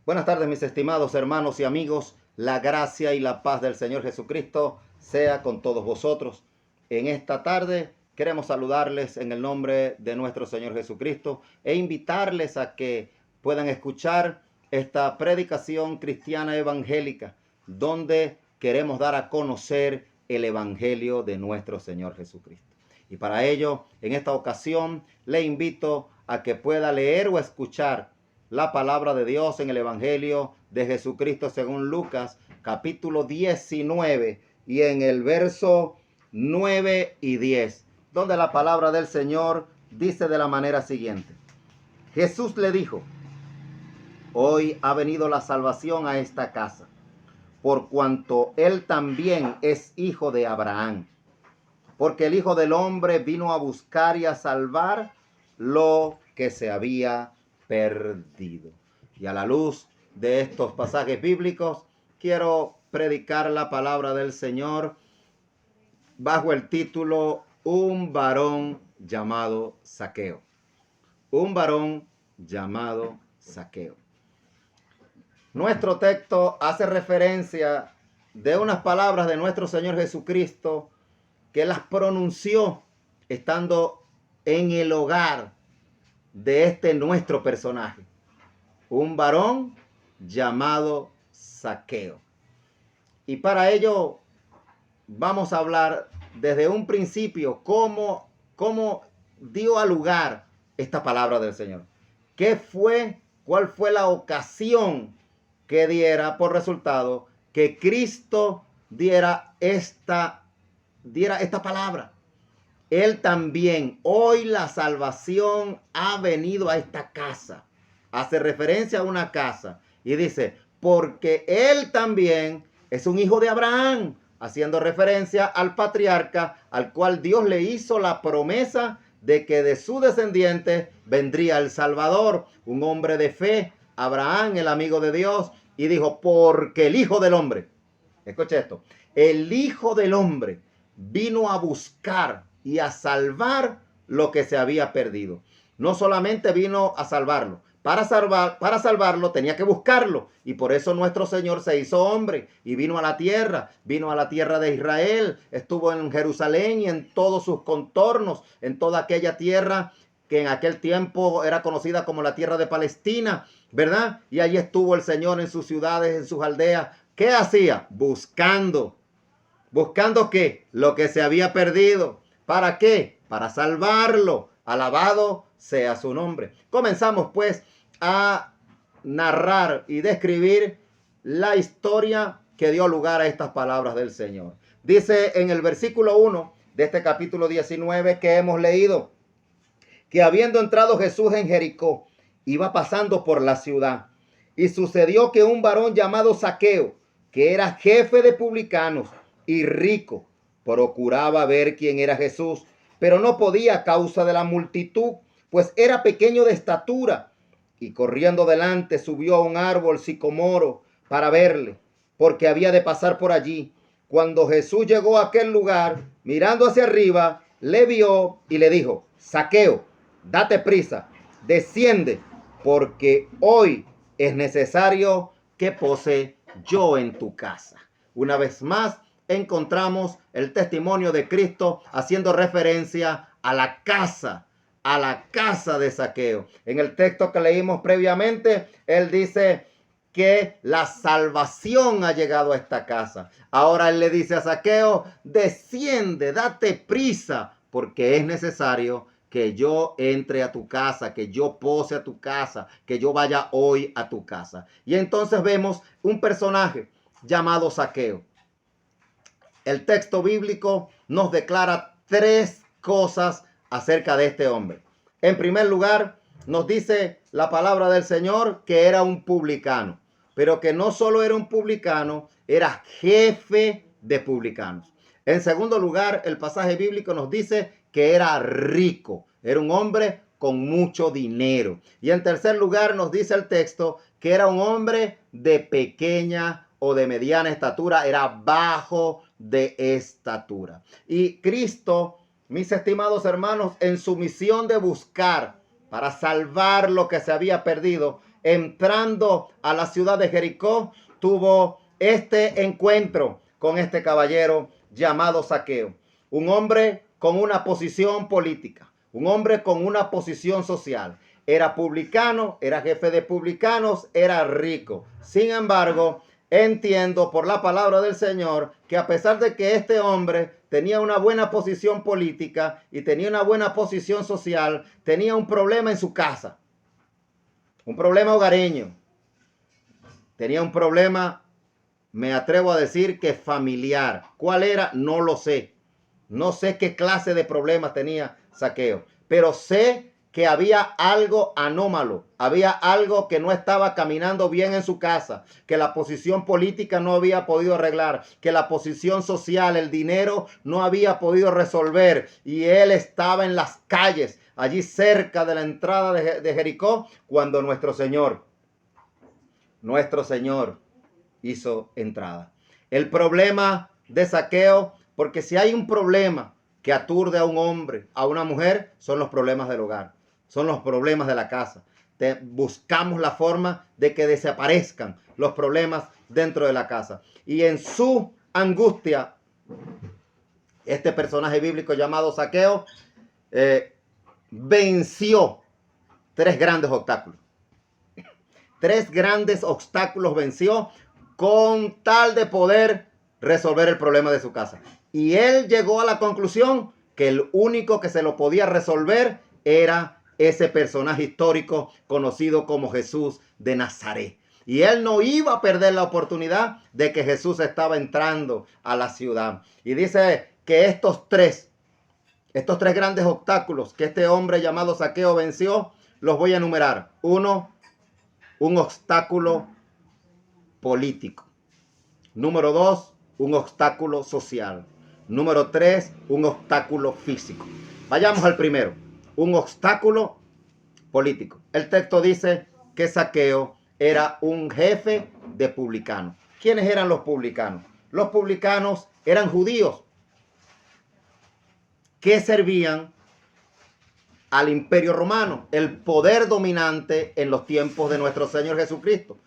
Buenas tardes, mis estimados hermanos y amigos. La gracia y la paz del Señor Jesucristo sea con todos vosotros. En esta tarde queremos saludarles en el nombre de nuestro Señor Jesucristo e invitarles a que puedan escuchar esta predicación cristiana evangélica, donde queremos dar a conocer el Evangelio de nuestro Señor Jesucristo. Y para ello, en esta ocasión, le invito a que pueda leer o escuchar la palabra de Dios en el Evangelio de Jesucristo según Lucas, capítulo 19, y en el verso 9 y 10, donde la palabra del Señor dice de la manera siguiente: Jesús le dijo: hoy ha venido la salvación a esta casa, por cuanto él también es hijo de Abraham, porque el Hijo del Hombre vino a buscar y a salvar lo que se había perdido. Y a la luz de estos pasajes bíblicos, quiero predicar la palabra del Señor bajo el título Un varón llamado Zaqueo. Un varón llamado Zaqueo. Nuestro texto hace referencia de unas palabras de nuestro Señor Jesucristo que las pronunció estando en el hogar de este nuestro personaje, un varón llamado Zaqueo. Y para ello vamos a hablar desde un principio cómo dio a lugar esta palabra del Señor. ¿Cuál fue la ocasión que diera por resultado que Cristo diera esta palabra? Él también, hoy la salvación ha venido a esta casa. Hace referencia a una casa y dice, porque él también es un hijo de Abraham, haciendo referencia al patriarca al cual Dios le hizo la promesa de que de su descendiente vendría el Salvador, un hombre de fe, Abraham, el amigo de Dios, y dijo, porque el Hijo del Hombre, escuche esto, el Hijo del Hombre vino a buscar y a salvar lo que se había perdido. No solamente vino a salvarlo, para salvarlo tenía que buscarlo, y por eso nuestro Señor se hizo hombre y vino a la tierra de Israel, estuvo en Jerusalén y en todos sus contornos, en toda aquella tierra que en aquel tiempo era conocida como la tierra de Palestina, ¿verdad? Y allí estuvo el Señor en sus ciudades, en sus aldeas. ¿Qué hacía? Buscando qué, lo que se había perdido. ¿Para qué? Para salvarlo. Alabado sea su nombre. Comenzamos pues a narrar y describir la historia que dio lugar a estas palabras del Señor. Dice en el versículo 1 de este capítulo 19 que hemos leído, que habiendo entrado Jesús en Jericó, iba pasando por la ciudad, y sucedió que un varón llamado Zaqueo, que era jefe de publicanos y rico, procuraba ver quién era Jesús, pero no podía a causa de la multitud, pues era pequeño de estatura, y corriendo delante subió a un árbol sicomoro para verle, porque había de pasar por allí. Cuando Jesús llegó a aquel lugar, mirando hacia arriba, le vio y le dijo: Zaqueo, date prisa, desciende, porque hoy es necesario que pose yo en tu casa. Una vez más encontramos el testimonio de Cristo haciendo referencia a la casa de Zaqueo. En el texto que leímos previamente, él dice que la salvación ha llegado a esta casa. Ahora él le dice a Zaqueo: desciende, date prisa, porque es necesario que yo entre a tu casa, que yo pose a tu casa, que yo vaya hoy a tu casa. Y entonces vemos un personaje llamado Zaqueo. El texto bíblico nos declara tres cosas acerca de este hombre. En primer lugar, nos dice la palabra del Señor que era un publicano, pero que no solo era un publicano, era jefe de publicanos. En segundo lugar, el pasaje bíblico nos dice que era rico, era un hombre con mucho dinero. Y en tercer lugar, nos dice el texto que era un hombre de pequeña o de mediana estatura, era bajo de estatura. Y Cristo, mis estimados hermanos, en su misión de buscar para salvar lo que se había perdido, entrando a la ciudad de Jericó, tuvo este encuentro con este caballero llamado Zaqueo. Un hombre con una posición política, un hombre con una posición social. Era publicano, era jefe de publicanos, era rico. Sin embargo, entiendo por la palabra del Señor que a pesar de que este hombre tenía una buena posición política y tenía una buena posición social, tenía un problema en su casa, un problema hogareño, tenía un problema, me atrevo a decir que familiar. ¿Cuál era? No lo sé. No sé qué clase de problemas tenía Zaqueo, pero sé que había algo anómalo, había algo que no estaba caminando bien en su casa, que la posición política no había podido arreglar, que la posición social, el dinero, no había podido resolver, y él estaba en las calles, allí cerca de la entrada de Jericó, cuando nuestro Señor hizo entrada. El problema de Zaqueo, porque si hay un problema que aturde a un hombre, a una mujer, son los problemas del hogar, son los problemas de la casa. Buscamos la forma de que desaparezcan los problemas dentro de la casa. Y en su angustia, este personaje bíblico llamado Zaqueo venció tres grandes obstáculos. Tres grandes obstáculos venció con tal de poder resolver el problema de su casa. Y él llegó a la conclusión que el único que se lo podía resolver era ese personaje histórico conocido como Jesús de Nazaret. Y él no iba a perder la oportunidad de que Jesús estaba entrando a la ciudad. Y dice que estos tres grandes obstáculos que este hombre llamado Zaqueo venció, los voy a enumerar. Uno, un obstáculo político. Número 2, un obstáculo social. Número 3, un obstáculo físico. Vayamos al primero, un obstáculo político. El texto dice que Zaqueo era un jefe de publicanos. ¿Quiénes eran los publicanos? Los publicanos eran judíos que servían al Imperio Romano, el poder dominante en los tiempos de nuestro Señor Jesucristo.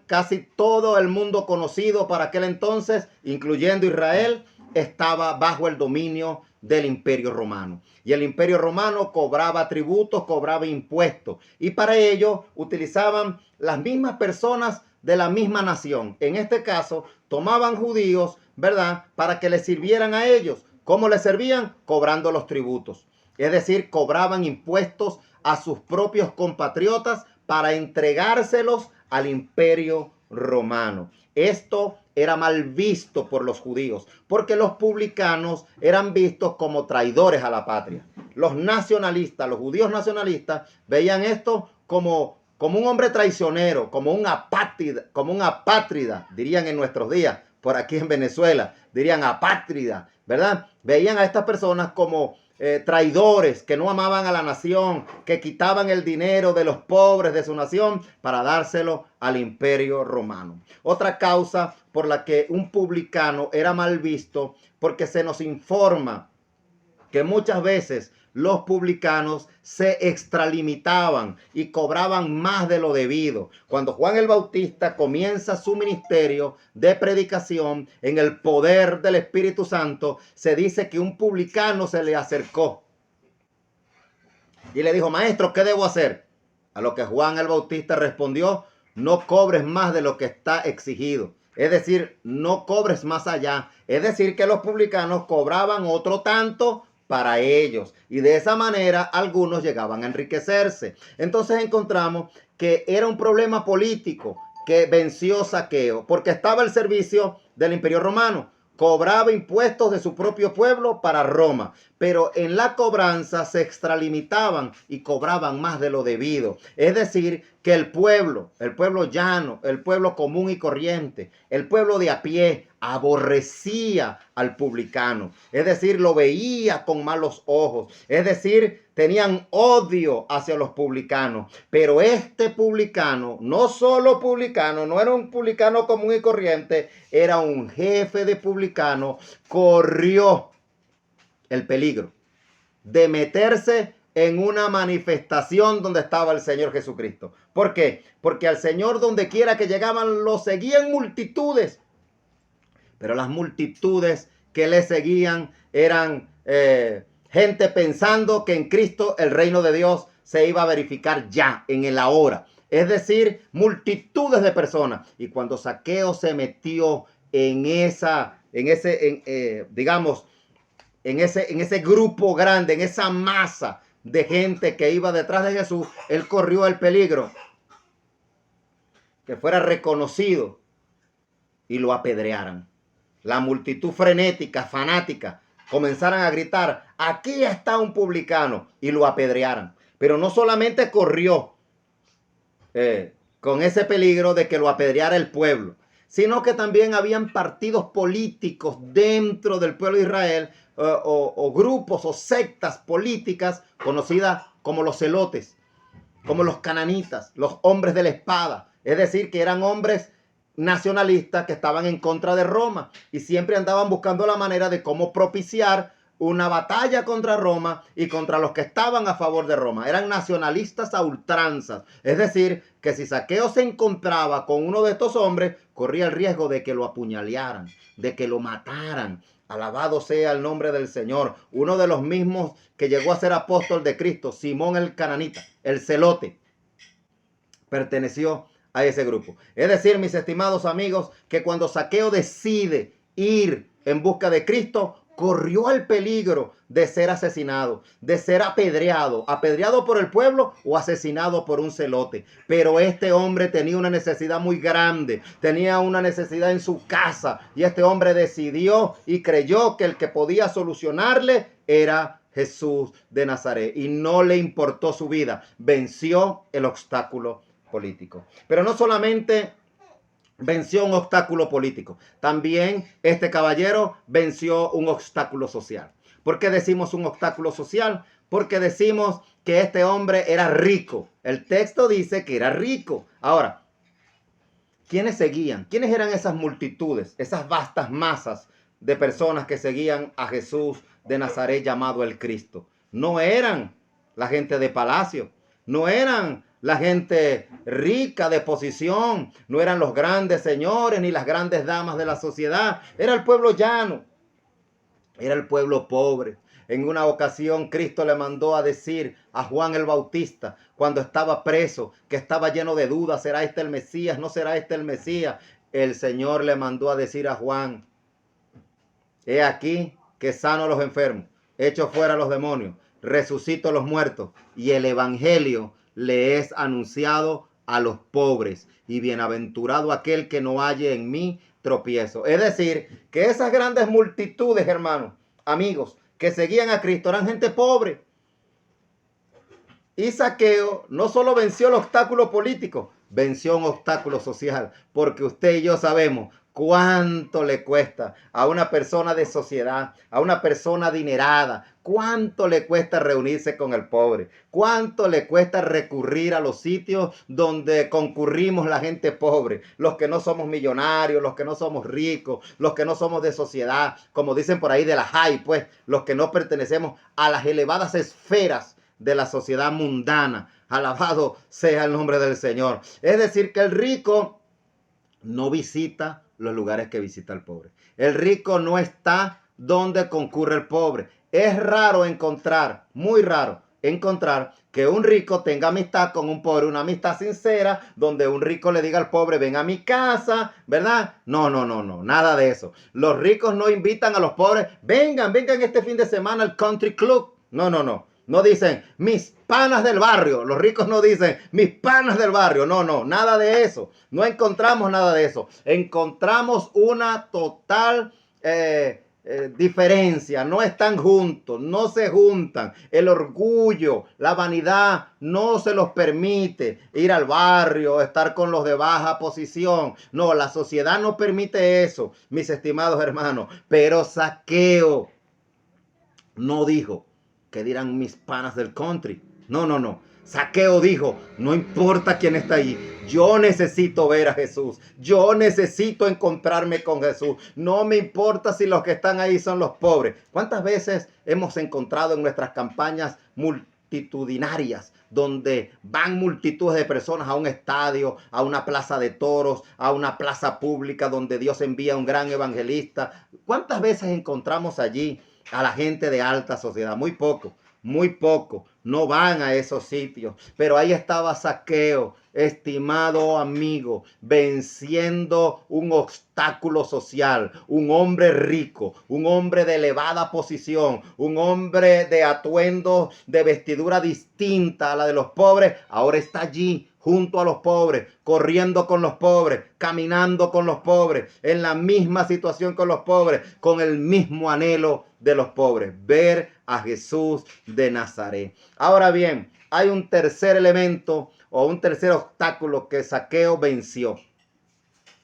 Casi todo el mundo conocido para aquel entonces, incluyendo Israel, estaba bajo el dominio del Imperio Romano. Y el Imperio Romano cobraba tributos, cobraba impuestos. Y para ello utilizaban las mismas personas de la misma nación. En este caso, tomaban judíos, ¿verdad?, para que les sirvieran a ellos. ¿Cómo les servían? Cobrando los tributos. Es decir, cobraban impuestos a sus propios compatriotas para entregárselos al Imperio Romano. Esto era mal visto por los judíos, porque los publicanos eran vistos como traidores a la patria. Los nacionalistas, los judíos nacionalistas, veían esto como un hombre traicionero, como un apátrida, dirían en nuestros días, por aquí en Venezuela, dirían apátrida, ¿verdad? Veían a estas personas como traidores que no amaban a la nación, que quitaban el dinero de los pobres de su nación para dárselo al Imperio Romano. Otra causa por la que un publicano era mal visto, porque se nos informa que muchas veces los publicanos se extralimitaban y cobraban más de lo debido. Cuando Juan el Bautista comienza su ministerio de predicación en el poder del Espíritu Santo, se dice que un publicano se le acercó y le dijo: maestro, ¿qué debo hacer? A lo que Juan el Bautista respondió: no cobres más de lo que está exigido. Es decir, no cobres más allá. Es decir, que los publicanos cobraban otro tanto para ellos, y de esa manera algunos llegaban a enriquecerse. Entonces encontramos que era un problema político que venció Zaqueo, porque estaba al servicio del Imperio Romano, cobraba impuestos de su propio pueblo para Roma, pero en la cobranza se extralimitaban y cobraban más de lo debido. Es decir, que el pueblo llano, el pueblo común y corriente, el pueblo de a pie, aborrecía al publicano. Es decir, lo veía con malos ojos. Es decir, tenían odio hacia los publicanos. Pero este publicano, no solo publicano, no era un publicano común y corriente, era un jefe de publicano, corrió el peligro de meterse en una manifestación donde estaba el Señor Jesucristo. ¿Por qué? Porque al Señor donde quiera que llegaban lo seguían multitudes. Pero las multitudes que le seguían eran gente pensando que en Cristo el reino de Dios se iba a verificar ya, en el ahora. Es decir, multitudes de personas. Y cuando Zaqueo se metió en ese grupo grande, en esa masa de gente que iba detrás de Jesús, él corrió el peligro que fuera reconocido y lo apedrearan. La multitud frenética, fanática, comenzaran a gritar, aquí está un publicano, y lo apedrearan. Pero no solamente corrió con ese peligro de que lo apedreara el pueblo, sino que también habían partidos políticos dentro del pueblo de Israel, o grupos o sectas políticas conocidas como los celotes, como los cananitas, los hombres de la espada. Es decir, que eran hombres nacionalistas que estaban en contra de Roma y siempre andaban buscando la manera de cómo propiciar una batalla contra Roma y contra los que estaban a favor de Roma. Eran nacionalistas a ultranzas. Es decir, que si Zaqueo se encontraba con uno de estos hombres, corría el riesgo de que lo apuñalearan, de que lo mataran. Alabado sea el nombre del Señor. Uno de los mismos que llegó a ser apóstol de Cristo, Simón el cananita, el celote, perteneció a ese grupo. Es decir, mis estimados amigos, que cuando Zaqueo decide ir en busca de Cristo, corrió el peligro de ser asesinado, de ser apedreado por el pueblo o asesinado por un celote. Pero este hombre tenía una necesidad muy grande, tenía una necesidad en su casa, y este hombre decidió y creyó que el que podía solucionarle era Jesús de Nazaret, y no le importó su vida. Venció el obstáculo político. Pero no solamente venció un obstáculo político, también este caballero venció un obstáculo social. ¿Por qué decimos un obstáculo social? Porque decimos que este hombre era rico. El texto dice que era rico. Ahora, ¿quiénes seguían? ¿Quiénes eran esas multitudes, esas vastas masas de personas que seguían a Jesús de Nazaret llamado el Cristo? No eran la gente de palacio, no eran la gente rica de posición, no eran los grandes señores ni las grandes damas de la sociedad. Era el pueblo llano, era el pueblo pobre. En una ocasión Cristo le mandó a decir a Juan el Bautista, cuando estaba preso, que estaba lleno de dudas: ¿será este el Mesías? ¿No será este el Mesías? El Señor le mandó a decir a Juan: he aquí que sano a los enfermos, echo fuera a los demonios, resucito a los muertos, y el evangelio le es anunciado a los pobres, y bienaventurado aquel que no halle en mí tropiezo. Es decir, que esas grandes multitudes, hermanos, amigos, que seguían a Cristo, eran gente pobre. Y Zaqueo no solo venció el obstáculo político, venció un obstáculo social, porque usted y yo sabemos cuánto le cuesta a una persona de sociedad, a una persona adinerada, cuánto le cuesta reunirse con el pobre, cuánto le cuesta recurrir a los sitios donde concurrimos la gente pobre, los que no somos millonarios, los que no somos ricos, los que no somos de sociedad, como dicen por ahí de la high, pues, los que no pertenecemos a las elevadas esferas de la sociedad mundana. Alabado sea el nombre del Señor. Es decir, que el rico no visita los lugares que visita el pobre. El rico no está donde concurre el pobre. Es raro encontrar, muy raro encontrar que un rico tenga amistad con un pobre, una amistad sincera, donde un rico le diga al pobre: ven a mi casa, ¿verdad? No, nada de eso. Los ricos no invitan a los pobres: vengan este fin de semana al country club. No. No dicen mis panas del barrio. Los ricos no dicen mis panas del barrio. No, nada de eso. No encontramos nada de eso. Encontramos una total diferencia. No están juntos, no se juntan. El orgullo, la vanidad no se los permite ir al barrio, estar con los de baja posición. No, la sociedad no permite eso, mis estimados hermanos. Pero Zaqueo no dijo: ¿qué dirán mis panas del country? No. Zaqueo dijo: no importa quién está allí, yo necesito ver a Jesús, yo necesito encontrarme con Jesús, no me importa si los que están ahí son los pobres. ¿Cuántas veces hemos encontrado en nuestras campañas multitudinarias, donde van multitudes de personas a un estadio, a una plaza de toros, a una plaza pública donde Dios envía un gran evangelista. ¿Cuántas veces encontramos allí a la gente de alta sociedad? Muy poco. Muy poco, no van a esos sitios, pero ahí estaba Zaqueo, estimado amigo, venciendo un obstáculo social, un hombre rico, un hombre de elevada posición, un hombre de atuendo, de vestidura distinta a la de los pobres, ahora está allí junto a los pobres, corriendo con los pobres, caminando con los pobres, en la misma situación con los pobres, con el mismo anhelo de los pobres, ver a Jesús de Nazaret. Ahora bien, hay un tercer elemento o un tercer obstáculo que Zaqueo venció,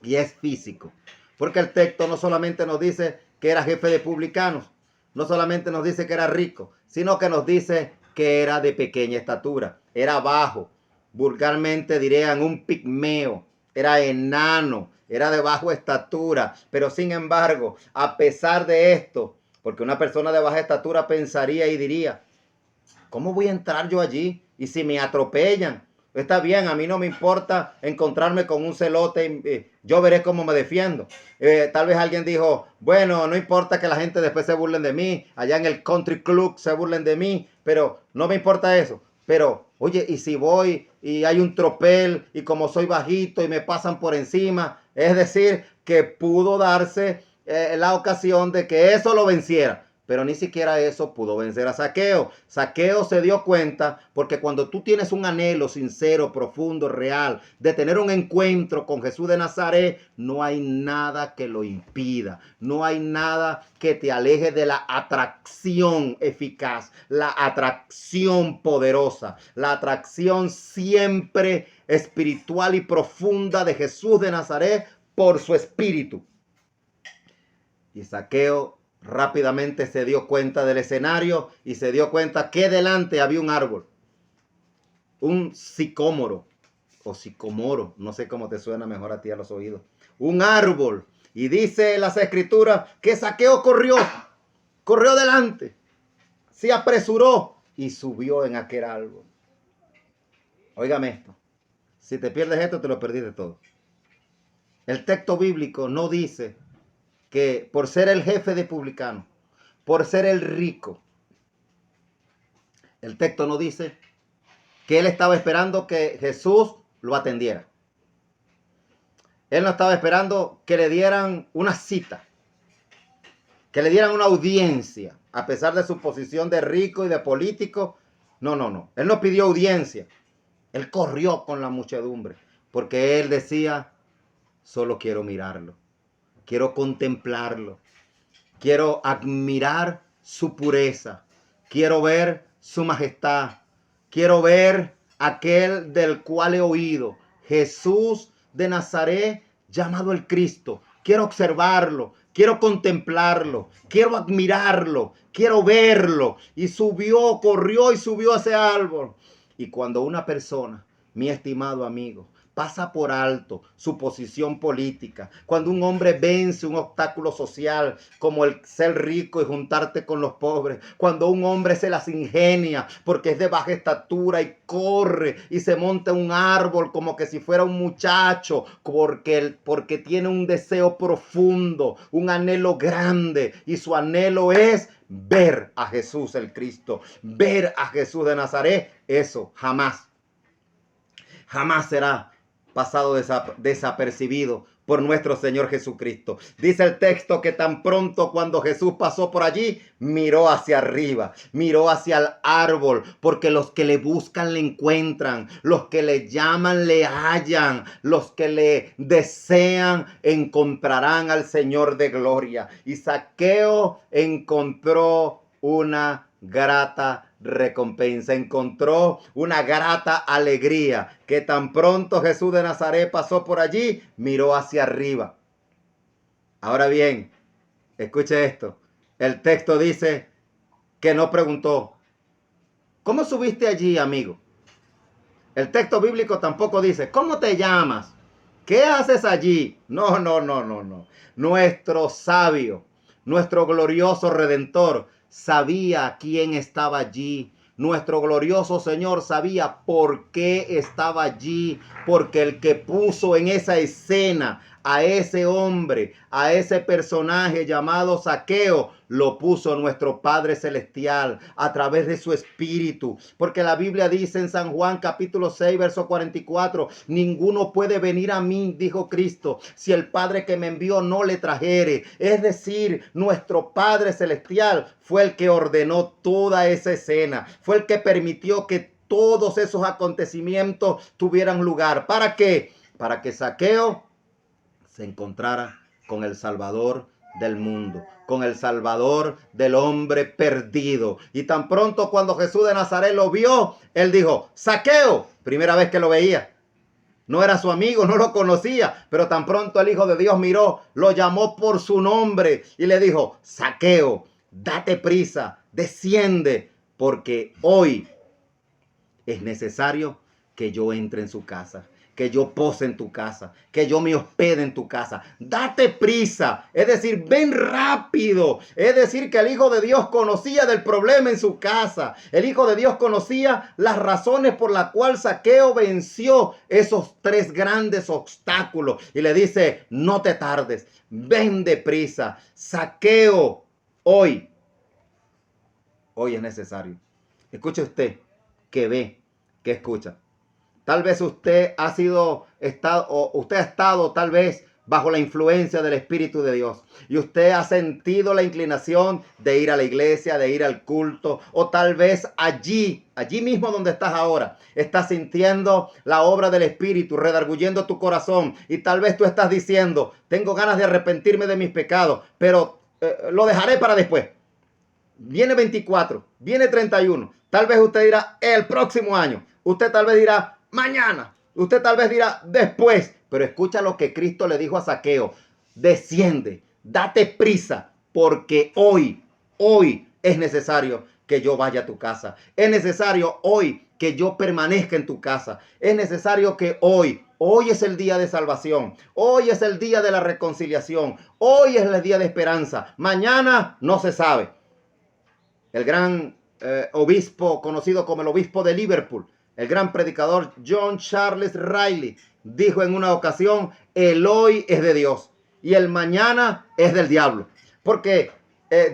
y es físico, porque el texto no solamente nos dice que era jefe de publicanos, no solamente nos dice que era rico, sino que nos dice que era de pequeña estatura, era bajo, vulgarmente dirían un pigmeo, era enano, era de baja estatura, pero sin embargo, a pesar de esto, porque una persona de baja estatura pensaría y diría, ¿cómo voy a entrar yo allí? Y si me atropellan, está bien, a mí no me importa encontrarme con un celote, yo veré cómo me defiendo. Tal vez alguien dijo, bueno, no importa que la gente después se burlen de mí, allá en el country club se burlen de mí, pero no me importa eso. Pero, oye, y si voy y hay un tropel y como soy bajito y me pasan por encima, es decir, que pudo darse la ocasión de que eso lo venciera. Pero ni siquiera eso pudo vencer a Zaqueo. Zaqueo se dio cuenta porque cuando tú tienes un anhelo sincero, profundo, real, de tener un encuentro con Jesús de Nazaret, no hay nada que lo impida. No hay nada que te aleje de la atracción eficaz, la atracción poderosa, la atracción siempre espiritual y profunda de Jesús de Nazaret por su espíritu. Y Zaqueo rápidamente se dio cuenta del escenario y se dio cuenta que delante había un árbol, un sicómoro o sicomoro, no sé cómo te suena mejor a ti a los oídos, un árbol. Y dice las escrituras que Zaqueo corrió delante, se apresuró y subió en aquel árbol. Óigame esto, si te pierdes esto te lo perdiste todo. El texto bíblico no dice que por ser el jefe de publicanos, por ser el rico, el texto no dice que él estaba esperando que Jesús lo atendiera. Él no estaba esperando que le dieran una cita, que le dieran una audiencia, a pesar de su posición de rico y de político. No. Él no pidió audiencia. Él corrió con la muchedumbre, porque él decía, solo quiero mirarlo, quiero contemplarlo, quiero admirar su pureza, quiero ver su majestad, quiero ver aquel del cual he oído, Jesús de Nazaret, llamado el Cristo. Quiero observarlo, quiero contemplarlo, quiero admirarlo, quiero verlo. Y corrió y subió a ese árbol. Y cuando una persona, mi estimado amigo, pasa por alto su posición política, cuando un hombre vence un obstáculo social como el ser rico y juntarte con los pobres, cuando un hombre se las ingenia porque es de baja estatura y corre y se monta en un árbol como que si fuera un muchacho, porque tiene un deseo profundo, un anhelo grande, y su anhelo es ver a Jesús el Cristo, ver a Jesús de Nazaret. Eso jamás será pasado desapercibido por nuestro Señor Jesucristo. Dice el texto que tan pronto cuando Jesús pasó por allí, miró hacia arriba, miró hacia el árbol, porque los que le buscan le encuentran, los que le llaman le hallan, los que le desean encontrarán al Señor de gloria. Y Zaqueo encontró una grata recompensa, encontró una grata alegría, que tan pronto Jesús de Nazaret pasó por allí, miró hacia arriba. Ahora bien, escuche esto, el texto dice que no preguntó, ¿cómo subiste allí, amigo? El texto bíblico tampoco dice, ¿cómo te llamas? ¿Qué haces allí? No. Nuestro sabio, nuestro glorioso Redentor, sabía quién estaba allí. nuestro glorioso Señor sabía por qué estaba allí, porque el que puso en esa escena a ese hombre, a ese personaje llamado Zaqueo, lo puso nuestro Padre Celestial a través de su Espíritu. Porque la Biblia dice en San Juan capítulo 6, verso 44, ninguno puede venir a mí, dijo Cristo, si el Padre que me envió no le trajere. Es decir, nuestro Padre Celestial fue el que ordenó toda esa escena, fue el que permitió que todos esos acontecimientos tuvieran lugar. ¿Para qué? Para que Zaqueo se encontrara con el Salvador del mundo, con el Salvador del hombre perdido. Y tan pronto cuando Jesús de Nazaret lo vio, él dijo, Zaqueo, primera vez que lo veía. No era su amigo, no lo conocía, pero tan pronto el Hijo de Dios miró, lo llamó por su nombre y le dijo, Zaqueo, date prisa, desciende, porque hoy es necesario que yo entre en su casa, que yo pose en tu casa, que yo me hospede en tu casa. Date prisa, es decir, ven rápido. Es decir, que el Hijo de Dios conocía del problema en su casa. El Hijo de Dios conocía las razones por las cuales Zaqueo venció esos 3 grandes obstáculos. Y le dice, no te tardes, ven deprisa. Zaqueo, hoy es necesario. Escuche usted, que ve, que escucha. Tal vez usted ha estado tal vez bajo la influencia del Espíritu de Dios. Y usted ha sentido la inclinación de ir a la iglesia, de ir al culto. O tal vez allí mismo donde estás ahora, estás sintiendo la obra del Espíritu, redarguyendo tu corazón. Y tal vez tú estás diciendo, tengo ganas de arrepentirme de mis pecados, pero lo dejaré para después. Viene 24, viene 31. Tal vez usted dirá, el próximo año. Usted tal vez dirá, mañana. Usted tal vez dirá, después. Pero escucha lo que Cristo le dijo a Zaqueo. Desciende, date prisa, porque hoy es necesario que yo vaya a tu casa. Es necesario hoy que yo permanezca en tu casa. Es necesario que hoy es el día de salvación. Hoy es el día de la reconciliación. Hoy es el día de esperanza. Mañana no se sabe. El gran obispo, conocido como el obispo de Liverpool, el gran predicador John Charles Riley, dijo en una ocasión, el hoy es de Dios y el mañana es del diablo. Porque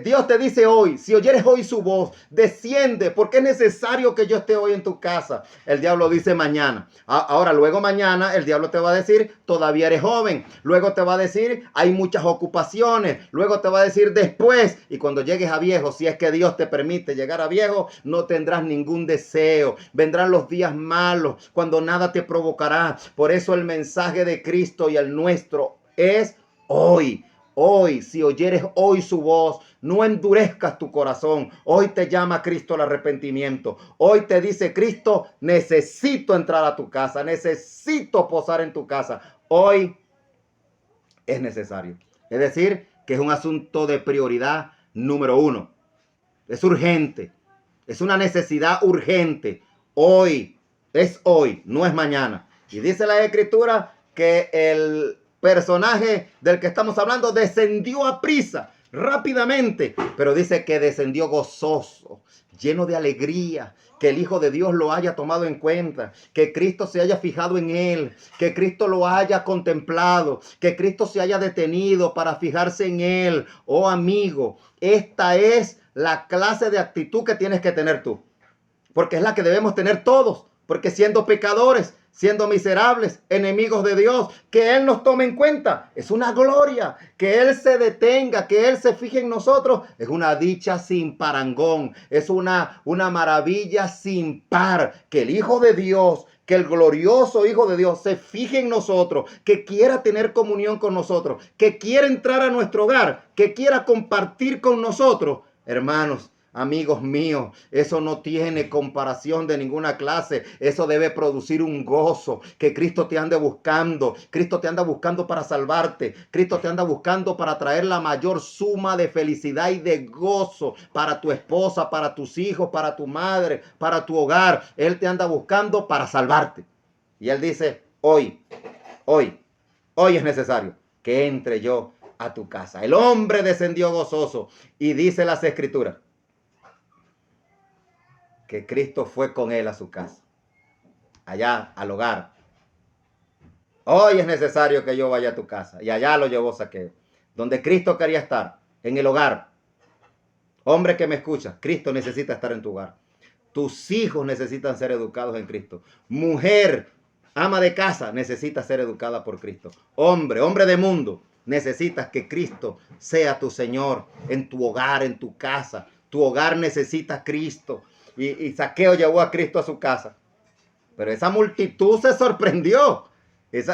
Dios te dice hoy, si oyeres hoy su voz, desciende, porque es necesario que yo esté hoy en tu casa. El diablo dice mañana. Ahora, luego mañana, el diablo te va a decir, todavía eres joven. Luego te va a decir, hay muchas ocupaciones. Luego te va a decir después. Y cuando llegues a viejo, si es que Dios te permite llegar a viejo, no tendrás ningún deseo. Vendrán los días malos, cuando nada te provocará. Por eso el mensaje de Cristo y el nuestro es hoy. Hoy, si oyeres hoy su voz, no endurezcas tu corazón. Hoy te llama Cristo al arrepentimiento. Hoy te dice Cristo, necesito entrar a tu casa, necesito posar en tu casa. Hoy es necesario. Es decir, que es un asunto de prioridad número 1. Es urgente. Es una necesidad urgente. Hoy, es hoy, no es mañana. Y dice la Escritura que el personaje del que estamos hablando descendió a prisa, rápidamente, pero dice que descendió gozoso, lleno de alegría, que el Hijo de Dios lo haya tomado en cuenta, que Cristo se haya fijado en él, que Cristo lo haya contemplado, que Cristo se haya detenido para fijarse en él. Oh amigo, esta es la clase de actitud que tienes que tener tú, porque es la que debemos tener todos, porque siendo pecadores, siendo miserables, enemigos de Dios, que Él nos tome en cuenta. Es una gloria. Que Él se detenga, que Él se fije en nosotros. Es una dicha sin parangón. Es una maravilla sin par. Que el Hijo de Dios, que el glorioso Hijo de Dios se fije en nosotros, que quiera tener comunión con nosotros, que quiera entrar a nuestro hogar, que quiera compartir con nosotros. Hermanos, amigos míos, eso no tiene comparación de ninguna clase. Eso debe producir un gozo, que Cristo te ande buscando. Cristo te anda buscando para salvarte. Cristo te anda buscando para traer la mayor suma de felicidad y de gozo para tu esposa, para tus hijos, para tu madre, para tu hogar. Él te anda buscando para salvarte. Y Él dice, hoy es necesario que entre yo a tu casa. El hombre descendió gozoso y dice las Escrituras que Cristo fue con él a su casa, allá al hogar. Hoy es necesario que yo vaya a tu casa. Y allá lo llevó Zaqueo, donde Cristo quería estar, en el hogar. Hombre que me escucha, Cristo necesita estar en tu hogar. Tus hijos necesitan ser educados en Cristo. Mujer, ama de casa, necesita ser educada por Cristo. Hombre de mundo, necesitas que Cristo sea tu Señor en tu hogar, en tu casa. Tu hogar necesita a Cristo. Y Zaqueo llevó a Cristo a su casa. Pero esa multitud se sorprendió.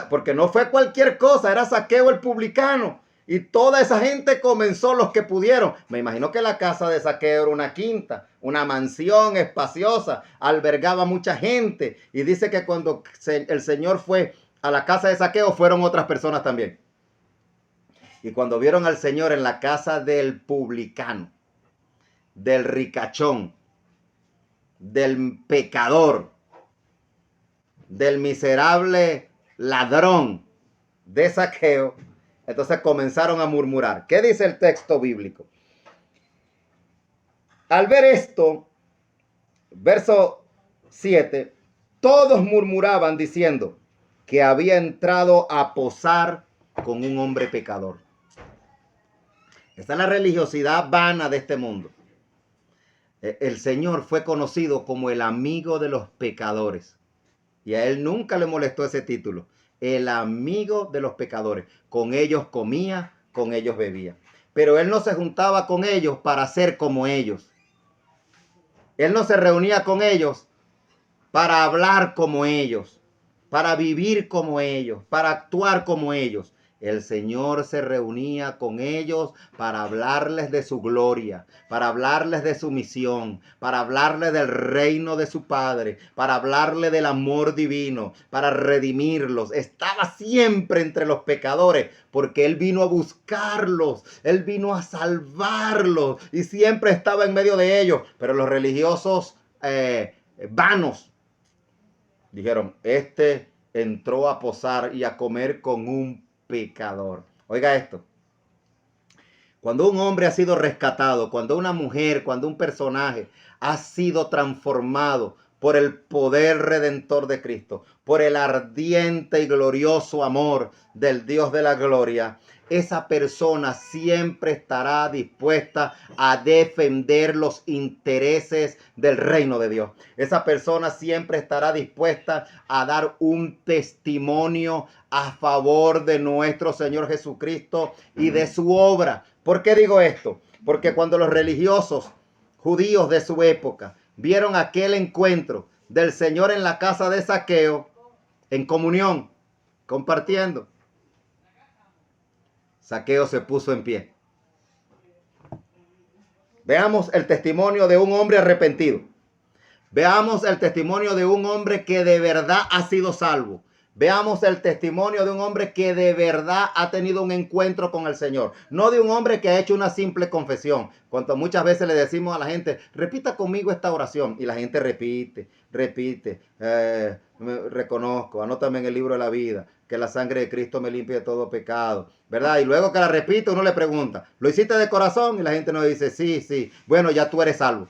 Porque no fue cualquier cosa, era Zaqueo el publicano. Y toda esa gente comenzó, los que pudieron. Me imagino que la casa de Zaqueo era una quinta, una mansión espaciosa, albergaba mucha gente. Y dice que cuando el Señor fue a la casa de Zaqueo, fueron otras personas también. Y cuando vieron al Señor en la casa del publicano, del ricachón, del pecador, del miserable ladrón de Zaqueo, entonces comenzaron a murmurar. ¿Qué dice el texto bíblico? Al ver esto, verso 7, todos murmuraban diciendo que había entrado a posar con un hombre pecador. Esta es la religiosidad vana de este mundo. El Señor fue conocido como el amigo de los pecadores. Y a él nunca le molestó ese título. El amigo de los pecadores. Con ellos comía, con ellos bebía. Pero él no se juntaba con ellos para ser como ellos. Él no se reunía con ellos para hablar como ellos, para vivir como ellos, para actuar como ellos. El Señor se reunía con ellos para hablarles de su gloria, para hablarles de su misión, para hablarles del reino de su Padre, para hablarles del amor divino, para redimirlos. Estaba siempre entre los pecadores porque Él vino a buscarlos, Él vino a salvarlos y siempre estaba en medio de ellos. Pero los religiosos vanos dijeron, este entró a posar y a comer con un pecador. Oiga esto. Cuando un hombre ha sido rescatado, cuando una mujer, cuando un personaje ha sido transformado por el poder redentor de Cristo, por el ardiente y glorioso amor del Dios de la gloria, esa persona siempre estará dispuesta a defender los intereses del reino de Dios. Esa persona siempre estará dispuesta a dar un testimonio a favor de nuestro Señor Jesucristo y de su obra. ¿Por qué digo esto? Porque cuando los religiosos judíos de su época vieron aquel encuentro del Señor en la casa de Zaqueo, en comunión, compartiendo, Zaqueo se puso en pie. Veamos el testimonio de un hombre arrepentido. Veamos el testimonio de un hombre que de verdad ha sido salvo. Veamos el testimonio de un hombre que de verdad ha tenido un encuentro con el Señor. No de un hombre que ha hecho una simple confesión. Cuando muchas veces le decimos a la gente, repita conmigo esta oración. Y la gente repite. Reconozco, anótame en el libro de la vida, que la sangre de Cristo me limpie de todo pecado. ¿Verdad? Y luego que la repite, uno le pregunta, ¿lo hiciste de corazón? Y la gente nos dice, sí. Bueno, ya tú eres salvo.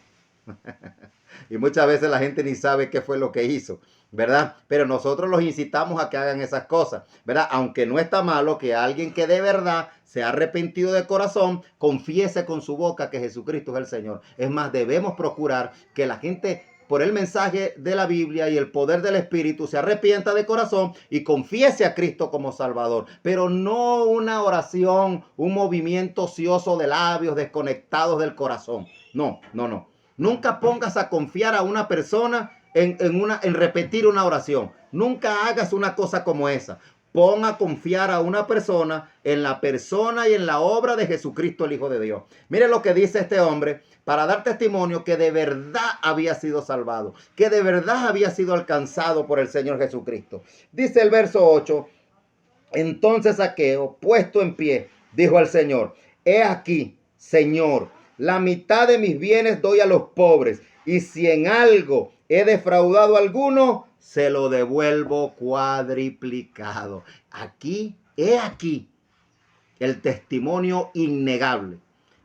Y muchas veces la gente ni sabe qué fue lo que hizo, ¿verdad? Pero nosotros los incitamos a que hagan esas cosas, ¿verdad? Aunque no está malo que alguien que de verdad se ha arrepentido de corazón confiese con su boca que Jesucristo es el Señor. Es más, debemos procurar que la gente, por el mensaje de la Biblia y el poder del Espíritu, se arrepienta de corazón y confiese a Cristo como Salvador. Pero no una oración, un movimiento ocioso de labios desconectados del corazón. No. Nunca pongas a confiar a una persona en repetir una oración. Nunca hagas una cosa como esa. Pon a confiar a una persona en la persona y en la obra de Jesucristo, el Hijo de Dios. Mire lo que dice este hombre para dar testimonio que de verdad había sido salvado, que de verdad había sido alcanzado por el Señor Jesucristo. Dice el verso 8, entonces Zaqueo, puesto en pie, dijo al Señor, he aquí, Señor, la mitad de mis bienes doy a los pobres, y si en algo he defraudado a alguno, se lo devuelvo cuadriplicado. He aquí, el testimonio innegable,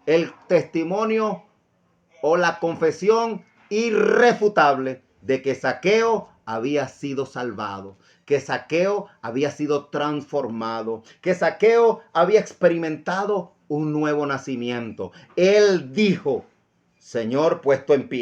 el testimonio o la confesión irrefutable de que Zaqueo había sido salvado, que Zaqueo había sido transformado, que Zaqueo había experimentado un nuevo nacimiento. Él dijo: Señor, puesto en pie,